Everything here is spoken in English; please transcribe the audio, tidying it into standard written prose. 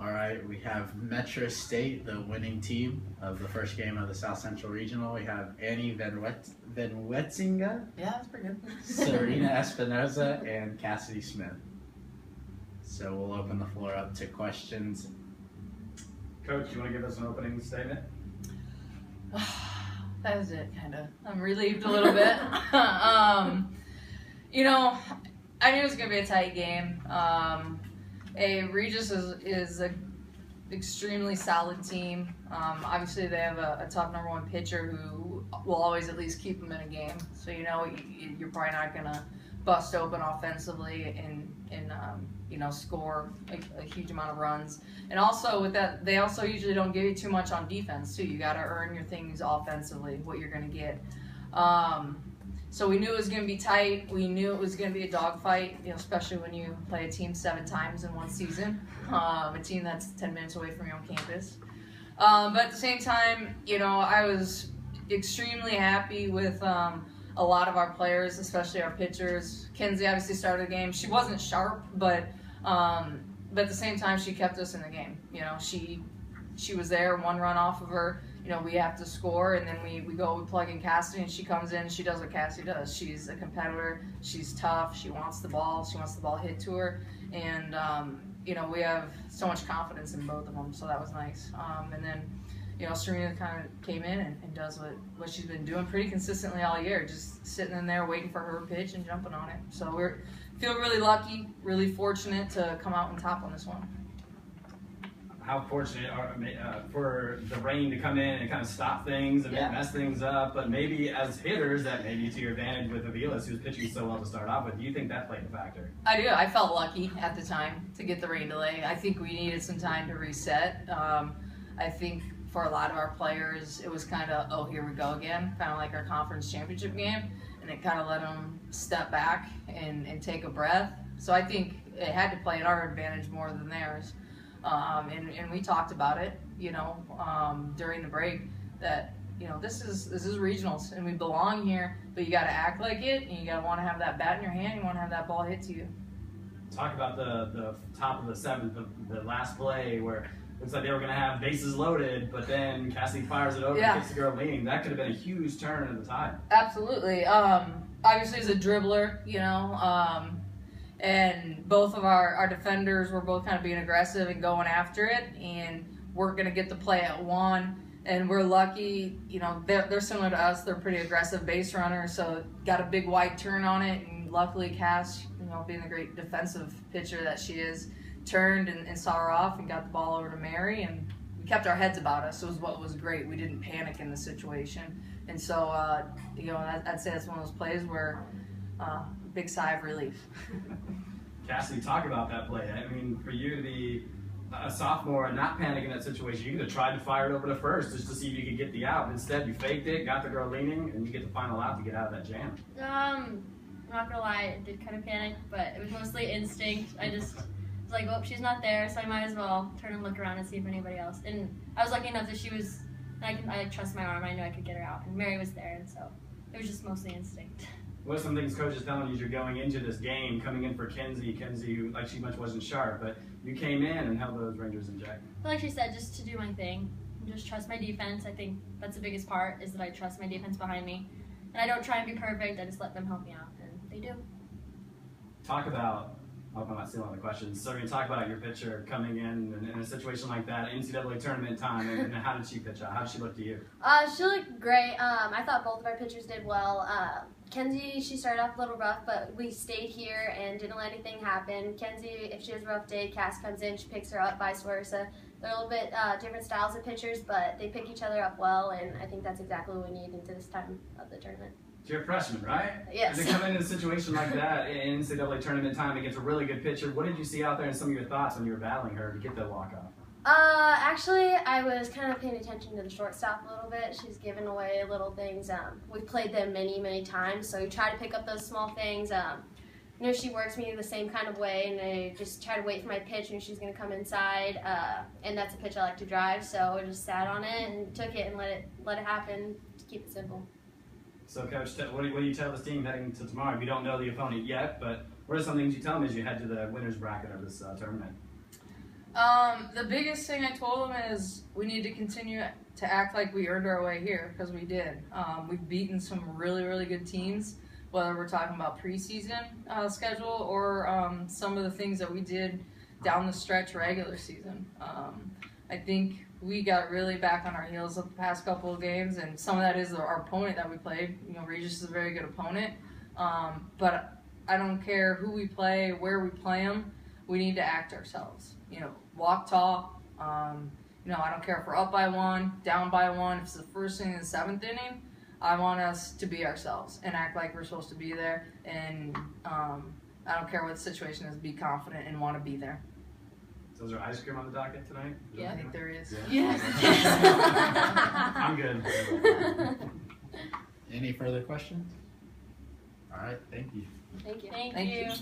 All right, we have Metro State, the winning team of the first game of the South Central Regional. We have Annie Van Wetzinga, Yeah, that's pretty good. Serena Espinoza, and Cassidy Smith. So we'll open the floor up to questions. Coach, you want to give us an opening statement? That was it, kind of. I'm relieved a little bit. You know, I knew it was going to be a tight game. Regis is an extremely solid team. Obviously, they have a tough number one pitcher who will always at least keep them in a game. So, you know, you're probably not going to bust open offensively and score a huge amount of runs. And also with that, they also usually don't give you too much on defense too. You got to earn your things offensively, what you're going to get. So we knew it was going to be tight. We knew it was going to be a dogfight, you know, especially when you play a team 7 times in one season, a team that's 10 minutes away from your own campus. But at the same time, you know, I was extremely happy with a lot of our players, especially our pitchers. Kenzie obviously started the game. She wasn't sharp, but at the same time, she kept us in the game. You know, she was there, 1 run off of her. You know, we have to score, and then we plug in Cassidy, and she comes in and she does what Cassidy does. She's a competitor. She's tough. She wants the ball. She wants the ball hit to her. And, you know, we have so much confidence in both of them, so that was nice. And then, you know, Serena kind of came in and does what she's been doing pretty consistently all year, just sitting in there waiting for her pitch and jumping on it. So we feel really lucky, really fortunate to come out on top on this one. How fortunate for the rain to come in and kind of stop things and mess things up, but maybe as hitters, that may be to your advantage with Aviles, who's pitching so well to start off with. Do you think that played a factor? I do. I felt lucky at the time to get the rain delay. I think we needed some time to reset. I think for a lot of our players, it was kind of, oh, here we go again, kind of like our conference championship game, and it kind of let them step back and take a breath. So I think it had to play at our advantage more than theirs. And we talked about it, you know, during the break, that, you know, this is regionals and we belong here, but you got to act like it, and you got to want to have that bat in your hand, you want to have that ball hit to you. Talk about the top of the 7th, the last play where it looks like they were going to have bases loaded, but then Cassie fires it over and gets the girl leaning. That could have been a huge turn in the tide. Absolutely. Obviously, as a dribbler, you know, and both of our defenders were both kind of being aggressive and going after it, and we're going to get the play at 1. And we're lucky, you know, they're similar to us. They're pretty aggressive base runners, so got a big wide turn on it. And luckily, Cass, you know, being the great defensive pitcher that she is, turned and saw her off and got the ball over to Mary. And we kept our heads about us. It was what was great. We didn't panic in the situation. And so, you know, I'd say that's one of those plays where big sigh of relief. Cassidy, talk about that play. I mean, for you to be a sophomore and not panic in that situation, you could have tried to fire it over to first just to see if you could get the out. Instead, you faked it, got the girl leaning, and you get the final out to get out of that jam. I'm not gonna lie, I did kind of panic, but it was mostly instinct. I just was like, oh, she's not there, so I might as well turn and look around and see if anybody else. And I was lucky enough that she was. I trust my arm. I knew I could get her out, and Mary was there, and so it was just mostly instinct. What are some things Coach is telling you as you're going into this game, coming in for Kenzie, who, like, she much wasn't sharp, but you came in and held those Rangers in check? Well, like she said, just to do my thing, and just trust my defense. I think that's the biggest part, is that I trust my defense behind me. And I don't try and be perfect, I just let them help me out, and they do. Talk about, I hope I'm not stealing the questions, so we're going to talk about your pitcher coming in a situation like that, NCAA tournament time, and how did she pitch out? How did she look to you? She looked great. I thought both of our pitchers did well. Kenzie, she started off a little rough, but we stayed here and didn't let anything happen. Kenzie, if she has a rough day, Cass comes in, she picks her up, vice versa. They're a little bit different styles of pitchers, but they pick each other up well, and I think that's exactly what we need into this time of the tournament. You're a freshman, right? Yes. And to come into a situation like that in NCAA tournament time against a really good pitcher, what did you see out there and some of your thoughts when you were battling her to get that walk-off? Actually, I was kind of paying attention to the shortstop a little bit. She's given away little things. We've played them many, many times, so we try to pick up those small things. You know, she works me the same kind of way, and I just try to wait for my pitch, and she's going to come inside, and that's a pitch I like to drive, so I just sat on it and took it and let it happen to keep it simple. So, Coach, what do you tell this team heading to tomorrow? You don't know the opponent yet, but what are some things you tell them as you head to the winner's bracket of this tournament? The biggest thing I told them is we need to continue to act like we earned our way here, because we did. We've beaten some really, really good teams, whether we're talking about preseason schedule or some of the things that we did down the stretch regular season. I think we got really back on our heels the past couple of games, and some of that is our opponent that we played. You know, Regis is a very good opponent, but I don't care who we play, where we play them. We need to act ourselves. You know, walk tall. You know, I don't care if we're up by 1, down by 1. If it's the first inning, the 7th inning, I want us to be ourselves and act like we're supposed to be there. And I don't care what the situation is. Be confident and want to be there. So is there ice cream on the docket tonight? Yeah, I think there is. Yes. I'm good. Any further questions? All right, thank you. Thank you. Thank Thank you. you.